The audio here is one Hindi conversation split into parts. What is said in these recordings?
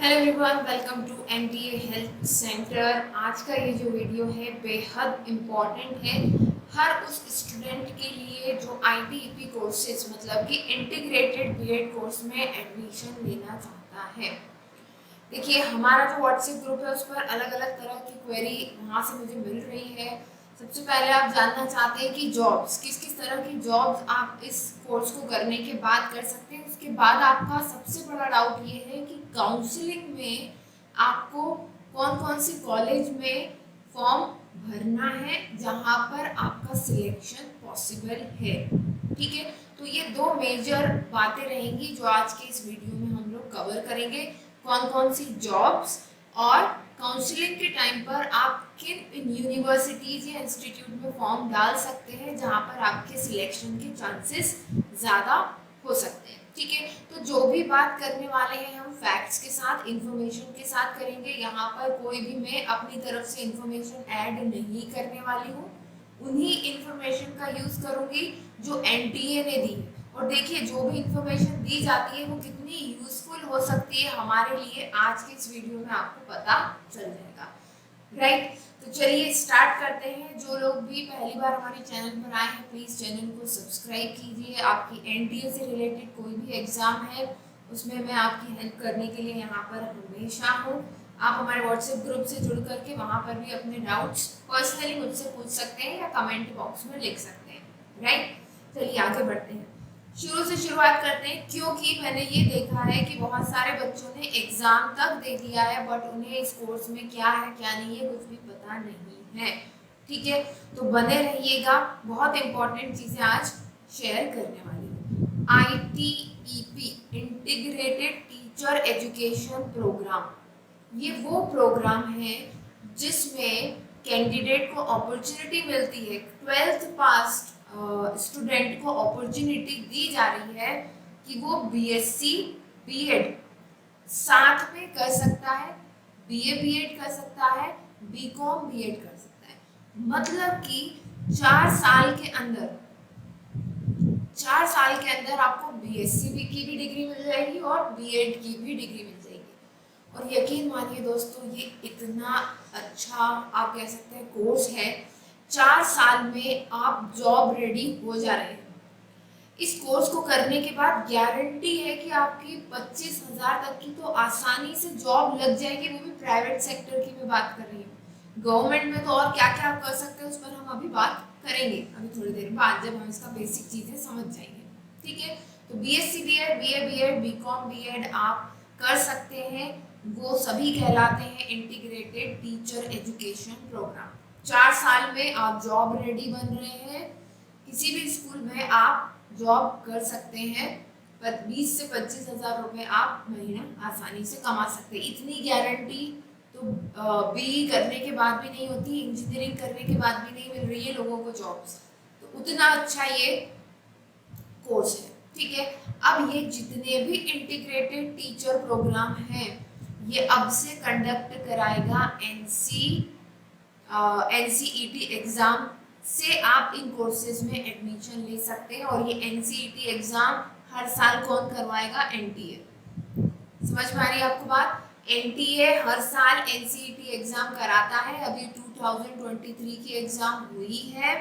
Hello everyone, welcome to NTA health centre. आज का ये जो वीडियो है बेहद इम्पॉर्टेंट है हर उस स्टूडेंट के लिए जो आईटीईपी कोर्सेज मतलब कि इंटीग्रेटेड बीएड कोर्स में एडमिशन लेना चाहता है। देखिए, हमारा जो व्हाट्सएप ग्रुप है उस पर अलग अलग तरह की क्वेरी वहाँ से मुझे मिल रही है। सबसे पहले आप जानना चाहते हैं कि जॉब्स किस किस तरह की जॉब्स आप इस कोर्स को करने के बाद कर सकते हैं। उसके बाद आपका सबसे बड़ा डाउट ये है कि काउंसलिंग में आपको कौन कौन सी कॉलेज में फॉर्म भरना है जहाँ पर आपका सिलेक्शन पॉसिबल है। ठीक है, तो ये दो मेजर बातें रहेंगी जो आज के इस वीडियो में हम लोग कवर करेंगे। कौन कौन सी जॉब्स और काउंसलिंग के टाइम पर आप किन यूनिवर्सिटीज या इंस्टीट्यूट में फॉर्म डाल सकते हैं जहां पर आपके सिलेक्शन के चांसेस ज़्यादा हो सकते हैं। ठीक है, तो जो भी बात करने वाले हैं हम फैक्ट्स के साथ, इंफॉर्मेशन के साथ करेंगे। यहाँ पर कोई भी मैं अपनी तरफ से इंफॉर्मेशन ऐड नहीं करने वाली हूँ, उन्हीं इंफॉर्मेशन का यूज़ करूँगी जो एनटीए ने दी है। और देखिए, जो भी इंफॉर्मेशन दी जाती है वो कितनी यूजफुल हो सकती है हमारे लिए आज के इस वीडियो में आपको पता चल जाएगा। राइट, तो चलिए स्टार्ट करते हैं। जो लोग भी पहली बार हमारे चैनल पर आए हैं प्लीज़ चैनल को सब्सक्राइब कीजिए। आपकी एनटीए से रिलेटेड कोई भी एग्ज़ाम है उसमें मैं आपकी हेल्प करने के लिए यहाँ पर हमेशा हूँ। आप हमारे व्हाट्सएप ग्रुप से जुड़ करके वहाँ पर भी अपने डाउट्स पर्सनली मुझसे पूछ सकते हैं या कमेंट बॉक्स में लिख सकते हैं। राइट, चलिए आगे बढ़ते हैं। शुरू से शुरुआत करते हैं, क्योंकि मैंने ये देखा है कि बहुत सारे बच्चों ने एग्जाम तक दे दिया है बट उन्हें इस कोर्स में क्या है क्या नहीं है कुछ भी पता नहीं है। ठीक है, तो बने रहिएगा, बहुत इंपॉर्टेंट चीजें आज शेयर करने वाली हूँ। ITEP integrated teacher education programme, ये वो प्रोग्राम है जिसमें कैंडिडेट को अपॉर्चुनिटी मिलती है, 12th पास स्टूडेंट को अपॉर्चुनिटी दी जा रही है कि वो बीएससी बीएड साथ में कर सकता है, बीए बीएड कर सकता है, बीकॉम बीएड कर सकता है। मतलब कि 4 साल के अंदर आपको बीएससी भी की भी डिग्री मिल जाएगी और बीएड की भी डिग्री मिल जाएगी। और यकीन मानिए दोस्तों, ये इतना अच्छा आप कह सकते हैं कोर्स है, 4 साल में आप जॉब रेडी हो जा रहे हैं। इस कोर्स को करने के बाद गारंटी है कि आपकी 25,000 तक की तो आसानी से जॉब लग जाएगी, वो भी प्राइवेट सेक्टर की मैं बात कर रही हूँ। गवर्नमेंट में तो और क्या क्या आप कर सकते हैं उस पर हम अभी बात करेंगे, अभी थोड़ी देर बाद जब हम इसका बेसिक चीजें समझ जाएंगे। ठीक है, तो BSc BEd, BA BEd, BCom BEd आप कर सकते हैं, वो सभी कहलाते हैं इंटीग्रेटेड टीचर एजुकेशन प्रोग्राम। 4 साल में आप जॉब रेडी बन रहे हैं, किसी भी स्कूल में आप जॉब कर सकते हैं, पर 20 से 25,000 रुपए आप महीना आसानी से कमा सकते हैं। इतनी गारंटी तो बीई करने के बाद भी नहीं होती, इंजीनियरिंग करने के बाद भी नहीं मिल रही है लोगों को जॉब्स। तो उतना अच्छा ये कोर्स है। ठीक है, अब ये जितने भी इंटीग्रेटेड टीचर प्रोग्राम हैं ये अब से कंडक्ट कराएगा एनसीईटी एग्जाम से आप इन कोर्सेज में एडमिशन ले सकते हैं। और ये एनसीईटी एग्जाम हर साल कौन करवाएगा? एनटीए। समझ में आ रही है आपको बात? एनटीए हर साल एनसीईटी एग्जाम कराता है। अभी 2023 की एग्जाम हुई है,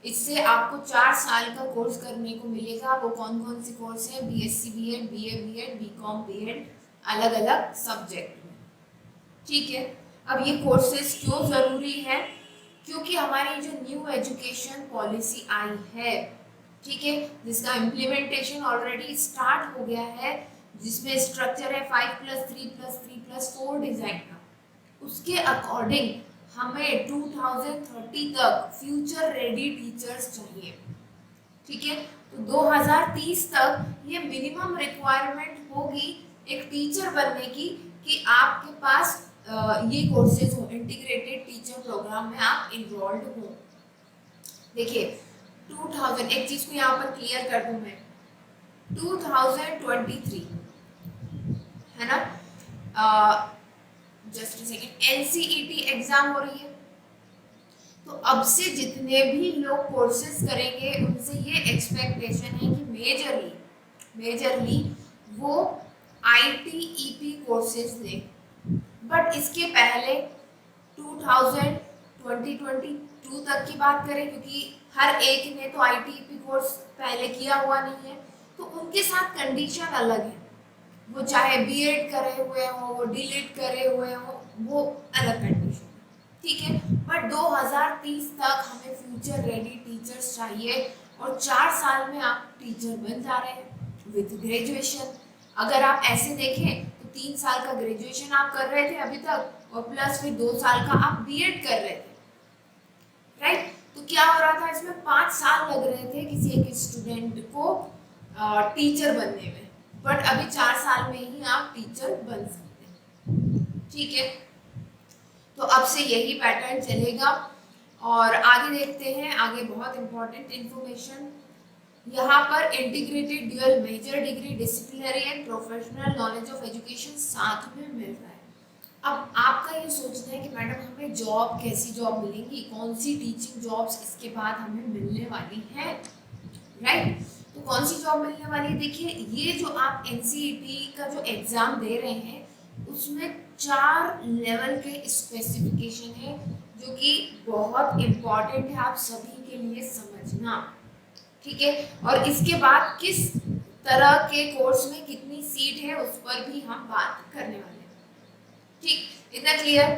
इससे आपको 4 साल का कोर्स करने को मिलेगा। वो कौन कौन से कोर्स है? BSc BEd, BA BEd, BCom BEd, अलग अलग सब्जेक्ट में। ठीक है, अब ये कोर्सेज क्यों जरूरी है? क्योंकि हमारी जो न्यू एजुकेशन पॉलिसी आई है, ठीक है, जिसका इम्प्लीमेंटेशन ऑलरेडी स्टार्ट हो गया है, जिसमें स्ट्रक्चर है 5+3+3+4 डिजाइन का, उसके अकॉर्डिंग हमें 2030 तक फ्यूचर रेडी टीचर्स चाहिए। ठीक है, तो 2030 तक ये मिनिमम रिक्वायरमेंट होगी एक टीचर बनने की कि आपके पास ये कोर्सेज हो, इंटीग्रेटेड टीचर प्रोग्राम में आप इनरोल्ड हो। देखिए 2000, एक चीज को यहाँ पर क्लियर कर दूं मैं, 2023 है ना, जस्ट सेकेंड, एनसीईटी एग्जाम हो रही है। तो अब से जितने भी लोग कोर्सेज करेंगे उनसे ये एक्सपेक्टेशन है कि मेजरली वो ITEP कोर्सेज लें, बट इसके पहले 2022 तक की बात करें, क्योंकि हर एक ने तो ITEP कोर्स पहले किया हुआ नहीं है, तो उनके साथ कंडीशन अलग है। वो चाहे बीएड करे हुए हो, वो डीलिट करे हुए हो, वो अलग कंडीशन, ठीक है। बट 2030 तक हमें फ्यूचर रेडी टीचर्स चाहिए, और 4 साल में आप टीचर बन जा रहे हैं विद ग्रेजुएशन। अगर आप ऐसे देखें तो 3 साल का ग्रेजुएशन आप कर रहे थे अभी तक, और प्लस फिर 2 साल का आप बीएड कर रहे थे, राइट। तो क्या हो रहा था, इसमें 5 साल लग रहे थे किसी एक स्टूडेंट को टीचर बनने में, बट अभी 4 साल में ही आप टीचर बन सकते हैं, ठीक है। तो अब से यही पैटर्न चलेगा, और आगे देखते हैं। आगे बहुत इंपॉर्टेंट इंफॉर्मेशन, यहाँ पर integrated dual major degree disciplinary and professional knowledge of education साथ में मिल रहा है। अब आपका ये सोचना है कि मैडम हमें जॉब, कैसी जॉब मिलेंगी, कौन सी टीचिंग जॉब्स इसके बाद हमें मिलने वाली है, राइट। तो कौन सी जॉब मिलने वाली है, देखिए ये जो आप NCET का जो एग्जाम दे रहे हैं उसमें 4 लेवल के स्पेसिफिकेशन है, जो कि बहुत इम्पॉर्टेंट है आप सभी के लिए समझना, ठीक है। और इसके बाद किस तरह के कोर्स में कितनी सीट है उस पर भी हम बात करने वाले हैं, ठीक, इतना क्लियर।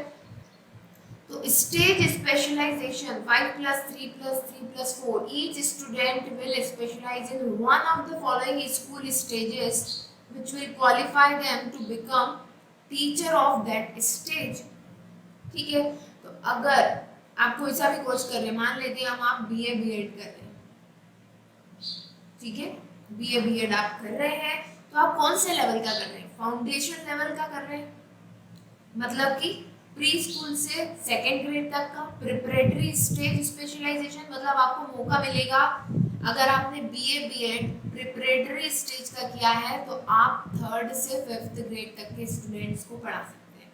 तो stage specialisation 5+3+3+4, each student will specialize in one of the following school stages which will qualify them to become teacher of that stage, ठीक है। तो अगर आप कोई सा भी कोर्स कर रहे हैं, मान लेते हैं हम आप BA BEd कर रहे हैं, ठीक है, BA BEd आप कर रहे हैं, तो आप कौन से लेवल का कर रहे हैं, फाउंडेशन लेवल का कर रहे हैं, मतलब कि प्री स्कूल से 2nd ग्रेड तक का। प्रिपरेटरी स्टेज स्पेशलाइजेशन, मतलब आपको मौका मिलेगा अगर आपने BA BEd प्रिपरेटरी स्टेज का किया है तो आप 3rd से 5th ग्रेड तक के स्टूडेंट्स को पढ़ा सकते हैं।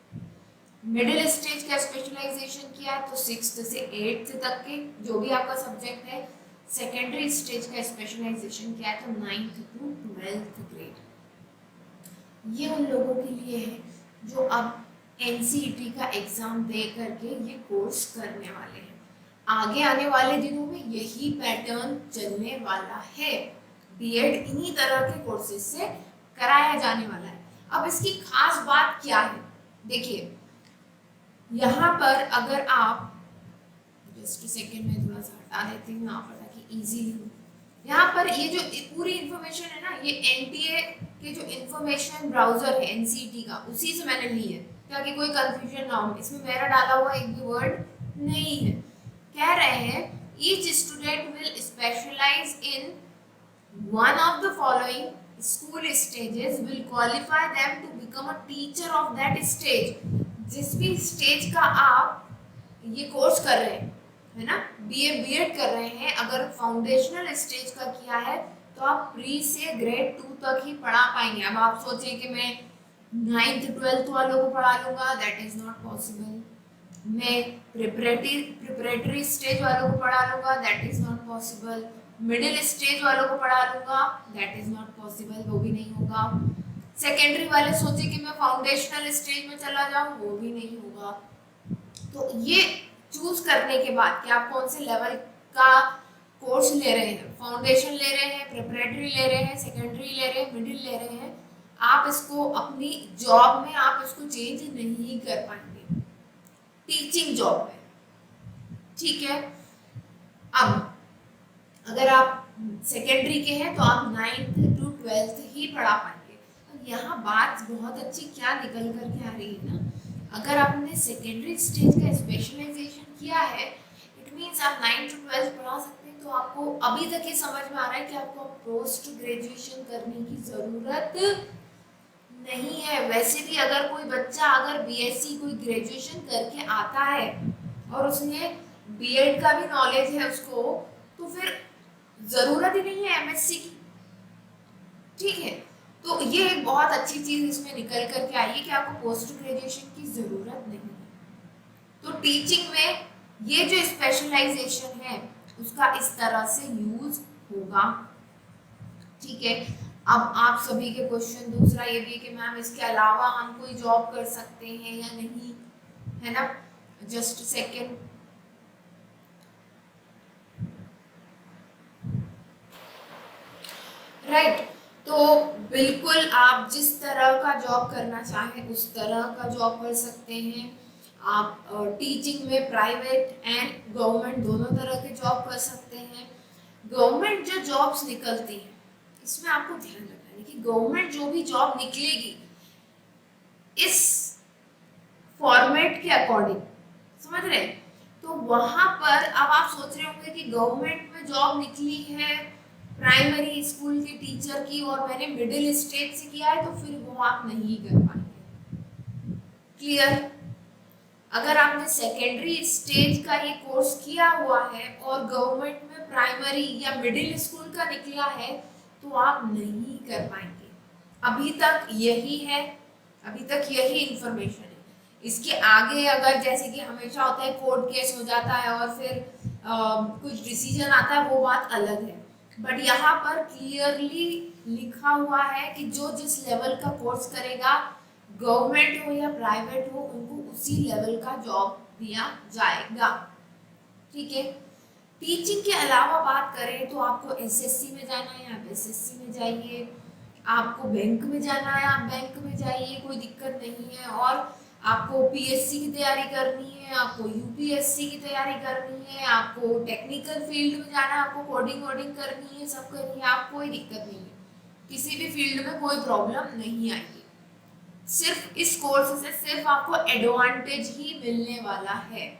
मिडिल स्टेज का स्पेशलाइजेशन किया है तो 6th से 8th तक के जो भी आपका सब्जेक्ट है। सेकेंडरी स्टेज का स्पेशलाइजेशन किया है तो 9th to 12th ग्रेड। ये उन लोगों के लिए है जो अब NCET का एग्जाम दे करके ये कोर्स करने वाले हैं। आगे आने वाले दिनों में यही पैटर्न चलने वाला है, बीएड इन्हीं तरह के कोर्सेज से कराया जाने वाला है। अब इसकी खास बात क्या है, देखिए यहाँ पर अगर आप जस्ट सेकेंड में थोड़ा सा हटा देती हूँ यहाँ पर ताकि इजीली हो। यहाँ पर ये जो पूरी इंफॉर्मेशन है ना, ये NTA के जो इंफॉर्मेशन ब्राउजर है NCET का, उसी से मैंने ली है ताकि कोई कंफ्यूजन ना हो। इसमें मेरा डाला हुआ एक भी वर्ड नहीं है। कह रहे हैं each student will specialize in one of the following school stages will qualify them to become a teacher of that stage। जिस भी स्टेज का आप ये कोर्स कर रहे हैं, है ना, BA BEd कर रहे हैं, अगर फाउंडेशनल स्टेज का किया है तो आप प्री से ग्रेड 2 तक ही पढ़ा पाएंगे। अब आप सोचें कि मैं 9th 12th वालों को पढ़ा लूंगा, दैट इज नॉट पॉसिबल। मैं प्रिपरेटरी स्टेज वालों को पढ़ा लूंगा, that is not possible. Middle stage वालों को पढ़ा लूंगा, दैट इज नॉट पॉसिबल, वो भी नहीं होगा। सेकेंडरी वाले सोचे कि मैं फाउंडेशनल स्टेज में चला जाऊं, वो भी नहीं होगा। तो ये चूज करने के बाद कि आप कौन से लेवल का कोर्स ले रहे हैं, फाउंडेशन ले रहे हैं, प्रिपरेटरी ले रहे हैं, सेकेंडरी ले रहे हैं, मिडिल ले रहे हैं, आप इसको अपनी जॉब में आप इसको चेंज नहीं कर पाएंगे टीचिंग जॉब में, ठीक है। अब अगर आप सेकेंडरी के हैं तो आप 9th to 12th ही पढ़ा पाएंगे। अब यहाँ बात बहुत अच्छी क्या निकल कर के आ रही है ना, अगर आपने सेकेंडरी स्टेज का स्पेशलाइजेशन किया है, इट मीन्स आप 9th to 12th पढ़ा सकते हैं। तो आपको अभी तक ये समझ में आ रहा है कि आपको पोस्ट ग्रेजुएशन करने की ज़रूरत नहीं है। वैसे भी अगर कोई बच्चा अगर BSc कोई ग्रेजुएशन करके आता है और उसने BEd का भी नॉलेज है उसको, तो फिर ज़रूरत ही नहीं है MSc की, ठीक है। तो ये एक बहुत अच्छी चीज़ इसमें निकल करके आई है कि आपको पोस्ट ग्रेजुएशन की ज़रूरत नहीं है। तो टीचिंग में ये जो स्पेशलाइजेशन है उसका इस तरह से यूज होगा, ठीक है। अब आप सभी के क्वेश्चन दूसरा ये भी है कि मैम इसके अलावा हम कोई जॉब कर सकते हैं या नहीं, है ना। Just second. राइट, तो बिल्कुल आप जिस तरह का जॉब करना चाहें उस तरह का जॉब कर सकते हैं। आप टीचिंग में प्राइवेट एंड गवर्नमेंट दोनों तरह के जॉब कर सकते हैं। गवर्नमेंट जो जॉब्स निकलती हैं इसमें आपको ध्यान रखना है कि गवर्नमेंट जो भी जॉब निकलेगी इस फॉर्मेट के अकॉर्डिंग, समझ रहे हैं। तो वहां पर अब आप सोच रहे होंगे कि गवर्नमेंट में जॉब निकली है प्राइमरी स्कूल के टीचर की और मैंने मिडिल स्टेज से किया है, तो फिर वो आप नहीं कर पाएंगे। क्लियर। अगर आपने सेकेंडरी स्टेज का ये कोर्स किया हुआ है और गवर्नमेंट में प्राइमरी या मिडिल स्कूल का निकला है तो आप नहीं कर पाएंगे। अभी तक यही है, अभी तक यही इंफॉर्मेशन है। इसके आगे अगर जैसे कि हमेशा होता है कोर्ट केस हो जाता है और फिर कुछ डिसीजन आता है, वो बात अलग है। बट यहाँ पर क्लियरली लिखा हुआ है कि जो जिस लेवल का कोर्स करेगा, गवर्नमेंट हो या प्राइवेट हो, उनको उसी लेवल का जॉब दिया जाएगा। ठीक है। टीचिंग के अलावा बात करें तो आपको एसएससी में जाना है, आप एसएससी में जाइए। आपको बैंक में जाना है, आप बैंक में जाइए, कोई दिक्कत नहीं है। और आपको पीएससी की तैयारी करनी है, आपको यूपीएससी की तैयारी करनी है, आपको टेक्निकल फील्ड में जाना है, आपको कोडिंग वोडिंग करनी है, सब करनी है, आपको कोई दिक्कत नहीं है। किसी भी फील्ड में कोई प्रॉब्लम नहीं आएगी। सिर्फ इस कोर्स से सिर्फ आपको एडवांटेज ही मिलने वाला है,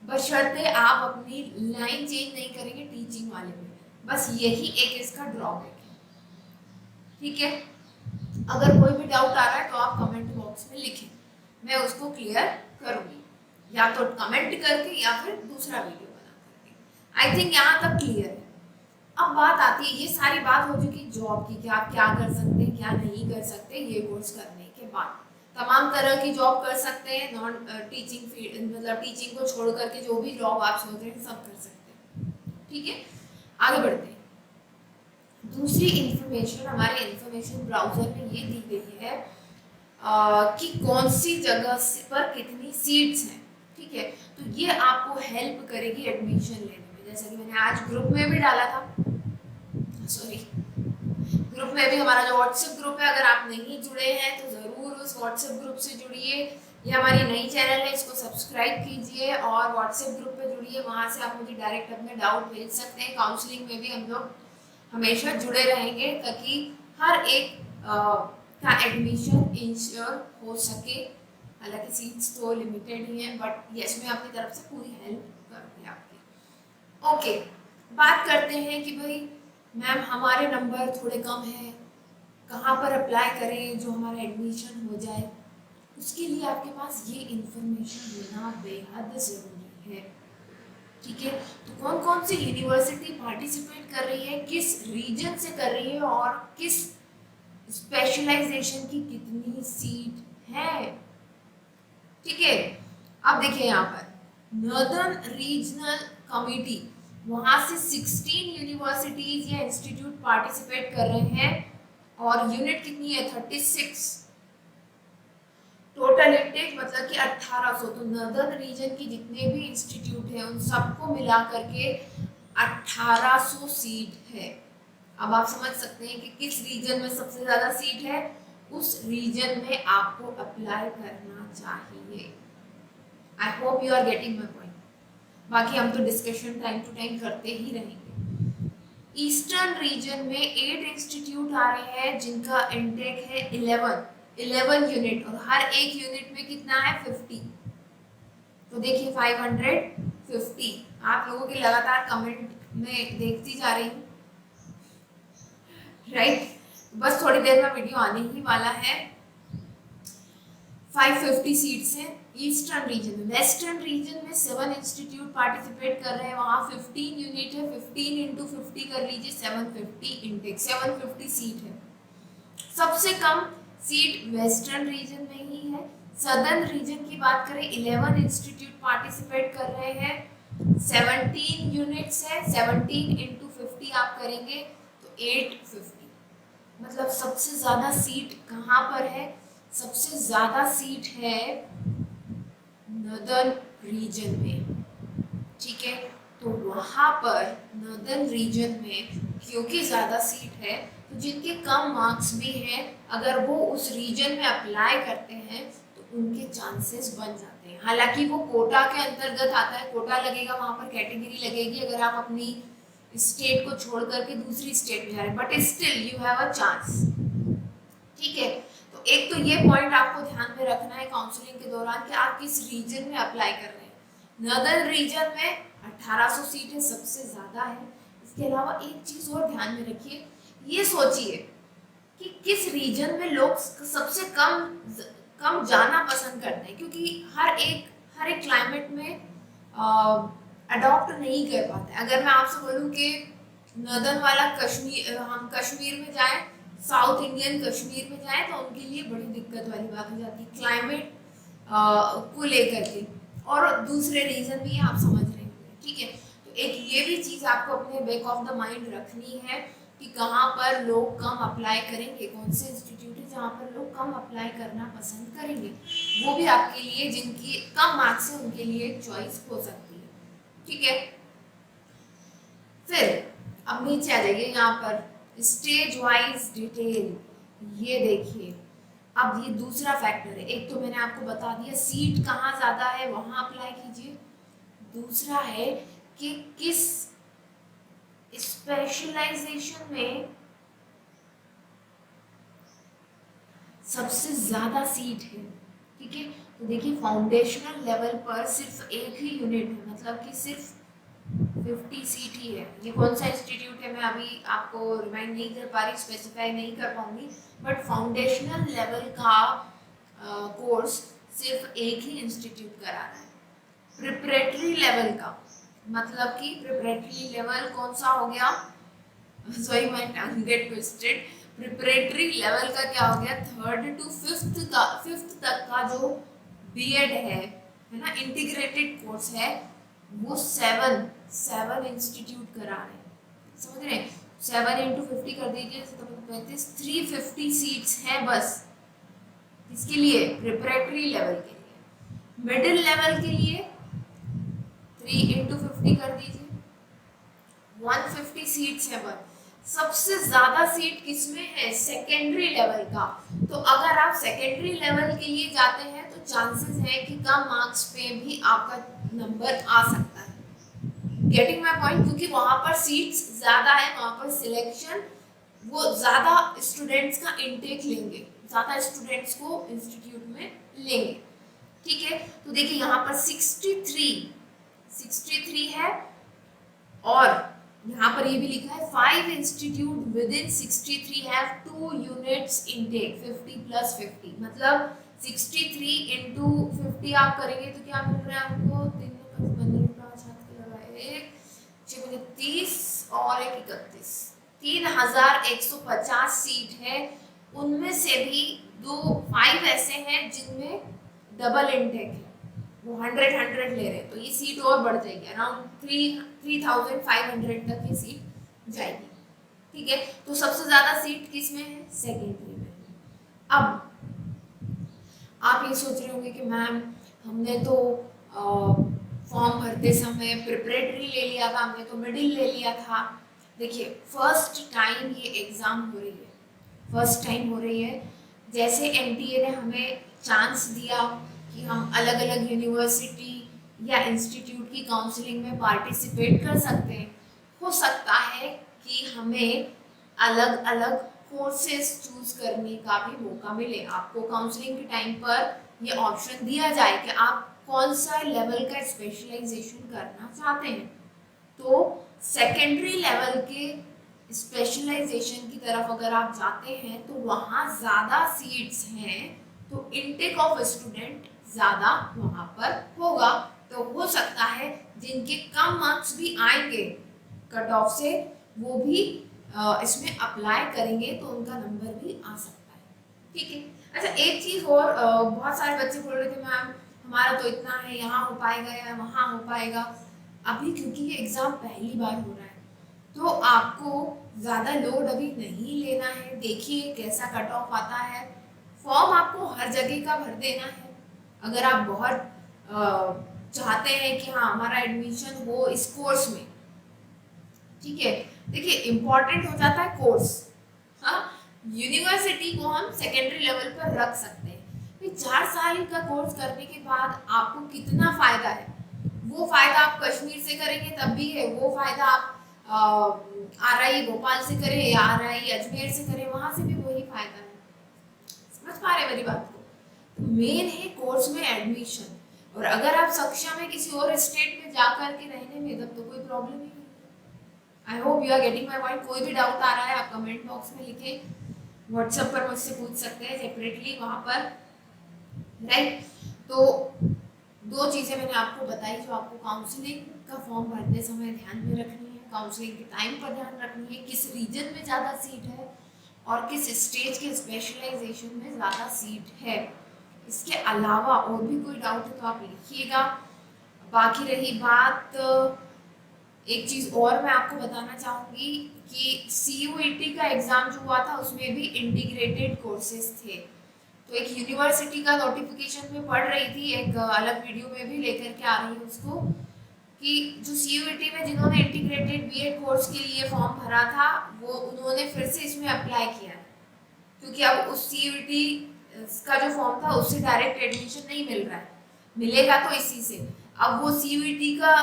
बशर्ते आप अपनी लाइन चेंज नहीं करेंगे टीचिंग वाले में। बस यही एक इसका ड्रॉबैक है। ठीक है। अगर कोई भी डाउट आ रहा है तो आप कमेंट बॉक्स में लिखें, मैं उसको क्लियर करूंगी, या तो कमेंट करके या फिर दूसरा वीडियो बना करके। आई थिंक यहाँ तक क्लियर है। अब बात आती है, ये सारी बात हो चुकी जॉब की कि आप क्या कर सकते हैं क्या नहीं कर सकते। ये कोर्स करने के बाद तमाम तरह की जॉब कर सकते हैं, नॉन टीचिंग फील्ड मतलब टीचिंग को छोड़ करके जो भी जॉब आप सोच रहे हैं सब कर सकते हैं। ठीक है, आगे बढ़ते हैं। दूसरी इंफॉर्मेशन हमारे इंफॉर्मेशन ब्राउजर में ये दी गई है कि कौन सी जगह पर कितनी सीट्स हैं। ठीक है, तो ये आपको हेल्प करेगी एडमिशन लेने में। जैसा कि मैंने आज ग्रुप में भी डाला था, सॉरी ग्रुप में भी, हमारा जो व्हाट्सएप ग्रुप है, अगर आप नहीं जुड़े हैं तो ज़रूर उस व्हाट्सएप ग्रुप से जुड़िए। ये हमारी नई चैनल है, इसको सब्सक्राइब कीजिए और व्हाट्सएप ग्रुप पे जुड़िए। वहाँ से आप मुझे डायरेक्ट अपने डाउट भेज सकते हैं। काउंसलिंग में भी हम लोग हमेशा जुड़े रहेंगे ताकि हर एक का एडमिशन इंश्योर हो सके। हालांकि सीट्स तो लिमिटेड ही हैं, बट यस मैं अपनी तरफ से पूरी हेल्प करूँगी आपकी। ओके, बात करते हैं कि भाई मैम हमारे नंबर थोड़े कम हैं, कहाँ पर अप्लाई करें जो हमारा एडमिशन हो जाए। उसके लिए आपके पास ये इंफॉर्मेशन होना बेहद ज़रूरी है। ठीक है, तो कौन कौन सी यूनिवर्सिटी पार्टिसिपेट कर रही है, किस रीजन से कर रही है और किस स्पेशलाइजेशन की कितनी सीट है। ठीक है, अब देखिए यहाँ पर नॉर्दर्न रीजनल कमिटी, वहाँ से 16 यूनिवर्सिटीज या इंस्टीट्यूट पार्टिसिपेट कर रहे हैं और यूनिट कितनी है 36। टोटल इंटेक मतलब कि 1800। तो नॉर्दर्न रीजन की जितने भी इंस्टीट्यूट हैं उन सबको मिला करके 1800 सीट है। अब आप समझ सकते हैं कि किस रीजन में सबसे ज़्यादा सीट है, उस रीजन में आपको अप्लाई करना चाहिए। I hope you are getting my point. बाकी हम तो डिस्कशन टाइम टू टाइम करते ही रहेंगे। ईस्टर्न रीजन में 8 इंस्टीट्यूट आ रहे हैं जिनका इंटेक है 11 यूनिट और हर एक यूनिट में कितना है 50। तो देखिए 550। आप लोगों के लगातार कमेंट में देखती जा रही हूँ, राइट। बस थोड़ी देर में वीडियो आने ही वाला है। 550 सीट्स हैं ईस्टर्न रीजन में। वेस्टर्न रीजन में 7 इंस्टीट्यूट पार्टिसिपेट कर रहे हैं, वहाँ 15 यूनिट है। 15 इंटू 50 कर लीजिए, 750 इंटेक, 750 सीट है। सबसे कम सीट वेस्टर्न रीजन में ही है। सदर्न रीजन की बात करें 11 इंस्टीट्यूट पार्टिसिपेट कर रहे हैं, 17 यूनिट्स है। 17 इंटू 50 आप करेंगे तो 850। मतलब सबसे ज्यादा सीट कहाँ पर है? सबसे ज्यादा सीट है नॉर्दर्न रीजन में, ठीक है। तो वहां पर नॉर्दर्न रीजन में क्योंकि ज्यादा सीट है, तो जिनके कम मार्क्स भी हैं, अगर वो उस रीजन में अप्लाई करते हैं तो उनके चांसेस बन जाते हैं। हालांकि वो कोटा के अंतर्गत आता है, कोटा लगेगा, वहां पर कैटेगरी लगेगी अगर आप अपनी स्टेट को छोड़ करके दूसरी स्टेट में जा रहे हैं, but still you have a chance, ठीक है। तो एक तो ये पॉइंट आपको ध्यान में रखना है काउंसलिंग के दौरान कि आप किस रीजन में अप्लाई कर रहे हैं। नॉर्दर्न रीजन में 1800 सीटें सबसे ज्यादा है। इसके अलावा एक चीज और ध्यान में रखिए, ये सोचिए कि किस रीजन में लोग सबसे कम कम जाना पसंद करते हैं, क्योंकि हर एक क्लाइमेट में अडॉप्ट नहीं कर पाते। अगर मैं आपसे बोलूं कि नॉर्दर्न वाला कश्मीर, हम कश्मीर में जाएं, साउथ इंडियन कश्मीर में जाएं, तो उनके लिए बड़ी दिक्कत वाली बात हो जाती है क्लाइमेट को लेकर के, और दूसरे रीजन भी आप समझ रहे होंगे, ठीक है। तो एक ये भी चीज आपको अपने बैक ऑफ द माइंड रखनी है कि कहाँ पर लोग कम अप्लाई करेंगे, कौन से इंस्टीट्यूट है जहाँ पर लोग कम अप्लाई करना पसंद करेंगे। वो भी आपके लिए, जिनकी कम मार्क्स है उनके लिए एक चॉइस हो सकती है, ठीक है। फिर अब नीचे आ जाइए, यहाँ पर स्टेज वाइज डिटेल, ये देखिए। अब ये दूसरा फैक्टर है, एक तो मैंने आपको बता दिया सीट कहाँ ज्यादा है वहां अप्लाई कीजिए, दूसरा है कि किस स्पेशलाइजेशन में सबसे ज्यादा सीट है, ठीक है। तो देखिए फाउंडेशनल लेवल पर सिर्फ एक ही यूनिट है, मतलब कि सिर्फ 50 सीट ही है। ये कौन सा इंस्टीट्यूट है मैं अभी आपको रिमाइंड नहीं कर पा रही, स्पेसिफाई नहीं कर पाऊंगी, बट फाउंडेशनल लेवल का कोर्स सिर्फ एक ही इंस्टीट्यूट करा रहा है। प्रिपरेटरी लेवल का मतलब कि प्रिपरेटरी लेवल कौन सा हो गया, sorry my tongue get twisted, preparatory level का क्या हो गया, 3rd to 5th का, 5th तक का जो बीएड है ना, इंटीग्रेटेड कोर्स है, वो 7 इंस्टीट्यूट करा रहे हैं, समझ रहे हैं। 7 into 50 कर दीजिए तो 35, 350 सीट्स हैं बस। इसके लिए प्रिपरेटरी लेवल के लिए, मिडिल लेवल के लिए 3 into 50 कर दीजिए, 150 सीट्स है बस। सबसे ज्यादा सीट किसमें है, सेकेंडरी लेवल का। तो अगर आप सेकेंडरी लेवल के लिए जाते हैं तो चांसेस है कि कम मार्क्स पे भी आपका नंबर आ सकता है, गेटिंग माय पॉइंट, क्योंकि वहां पर सीट्स ज्यादा है, वहां पर सिलेक्शन, वो ज्यादा स्टूडेंट्स का इनटेक लेंगे, ज्यादा स्टूडेंट्स को इंस्टीट्यूट में लेंगे, ठीक है। तो देखिए यहाँ पर 63 है, और यहाँ पर ये भी लिखा है 5 institute with in 63 have 2 units intake 50 + 50, मतलब 63 into 50 आप करेंगे तो क्या मिल रहा है आपको, 30 और 31, 3150 सीट है। उनमें से भी 5 ऐसे हैं जिनमें डबल इनटेक है, वो 100 ले रहे हैं, तो ये सीट और बढ़ जाएगी, अराउंड 3500 तक ये सीट जाएगी, ठीक है। तो सबसे ज्यादा सीट किस में है, सेकेंडरी में। अब आप ये सोच रहे होंगे कि मैम हमने तो फॉर्म भरते समय प्रिपरेटरी ले लिया था, हमने तो मिडिल ले लिया था। देखिए फर्स्ट टाइम ये एग्जाम हो रही है, फर्स्ट टाइम हो रही है, जैसे एनटीए ने हमें चांस दिया कि हम अलग अलग यूनिवर्सिटी या इंस्टीट्यूट की काउंसलिंग में पार्टिसिपेट कर सकते हैं, हो सकता है कि हमें अलग अलग कोर्सेज चूज करने का भी मौका मिले। आपको काउंसलिंग के टाइम पर ये ऑप्शन दिया जाए कि आप कौन सा लेवल का स्पेशलाइजेशन करना चाहते हैं। तो सेकेंडरी लेवल के स्पेशलाइजेशन की तरफ अगर आप जाते हैं तो वहाँ ज़्यादा सीट्स हैं, तो इनटेक ऑफ स्टूडेंट ज़्यादा वहाँ पर होगा। तो हो सकता है जिनके कम मार्क्स भी आएंगे कट ऑफ से, वो भी इसमें अप्लाई करेंगे तो उनका नंबर भी आ सकता है, ठीक है। अच्छा एक चीज़ और, बहुत सारे बच्चे बोल रहे थे मैम हमारा तो इतना है, यहाँ हो पाएगा या वहाँ हो पाएगा। अभी क्योंकि ये एग्ज़ाम पहली बार हो रहा है तो आपको ज़्यादा लोड अभी नहीं लेना है, देखिए कैसा कट ऑफ आता है। फॉर्म आपको हर जगह का भर देना है। अगर आप बहुत चाहते हैं कि हाँ हमारा एडमिशन हो इस कोर्स में, ठीक है, देखिए इम्पोर्टेंट हो जाता है कोर्स। हाँ, यूनिवर्सिटी को हम सेकेंडरी लेवल पर रख सकते हैं। भाई 4 साल का कोर्स करने के बाद आपको कितना फायदा है, वो फायदा आप कश्मीर से करेंगे तब भी है, वो फायदा आप RI भोपाल से करें या RI अजमेर से करें, वहां से भी वही फायदा है। समझ पा रहे हैं मेरी बात को? मेन है कोर्स में एडमिशन, और अगर आप सक्षम है किसी और स्टेट में जाकर के रहने में, तब तो कोई प्रॉब्लम ही नहीं। I hope you are getting my point. कोई भी डाउट आ रहा है आप कमेंट बॉक्स में लिखें, व्हाट्सएप पर मुझसे पूछ सकते हैं सेपरेटली वहाँ पर, राइट। तो 2 चीज़ें मैंने आपको बताई जो आपको काउंसलिंग का फॉर्म भरते समय ध्यान में रखनी है। काउंसलिंग के टाइम पर ध्यान रखनी है, किस रीजन में ज़्यादा सीट है और किस स्टेज के स्पेशलाइजेशन में ज़्यादा सीट है। इसके अलावा और भी कोई डाउट है तो आप लिखिएगा। बाकी रही बात, एक चीज़ और मैं आपको बताना चाहूँगी कि CUET का एग्ज़ाम जो हुआ था उसमें भी इंटीग्रेटेड कोर्सेज थे। तो एक यूनिवर्सिटी का नोटिफिकेशन में पढ़ रही थी, एक अलग वीडियो में भी लेकर के आ रही हूँ उसको, कि जो CUET में जिन्होंने इंटीग्रेटेड BEd कोर्स के लिए फॉर्म भरा था वो उन्होंने फिर से इसमें अप्लाई किया है, क्योंकि अब उस CUET का जो फॉर्म था उससे डायरेक्ट एडमिशन नहीं मिल रहा है, मिलेगा तो इसी से। अब वो CUET का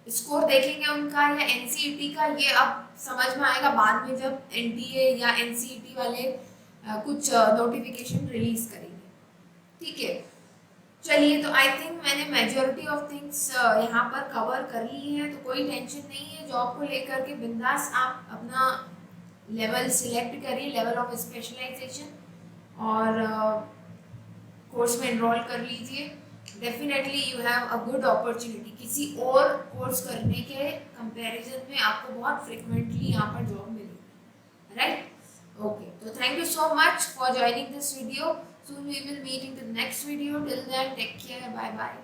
स्कोर देखेंगे उनका या NCET का, ये अब समझ में आएगा बाद में जब NTA या NCET वाले कुछ नोटिफिकेशन रिलीज करेंगे, ठीक है। चलिए, तो आई थिंक मैंने मेजॉरिटी ऑफ थिंग्स यहाँ पर कवर कर ली है, तो कोई टेंशन नहीं है। जॉब को लेकर के बिंदास आप अपना लेवल सिलेक्ट करिए, लेवल ऑफ स्पेशलाइजेशन, और कोर्स में एनरोल कर लीजिए। Definitely you have a good opportunity, किसी और कोर्स करने के कंपैरिजन में आपको बहुत फ्रिक्वेंटली यहाँ पर जॉब मिलेगी, right. Okay, so thank you so much for joining this video. Soon we will meet in the next video. Till then, take care. Bye bye.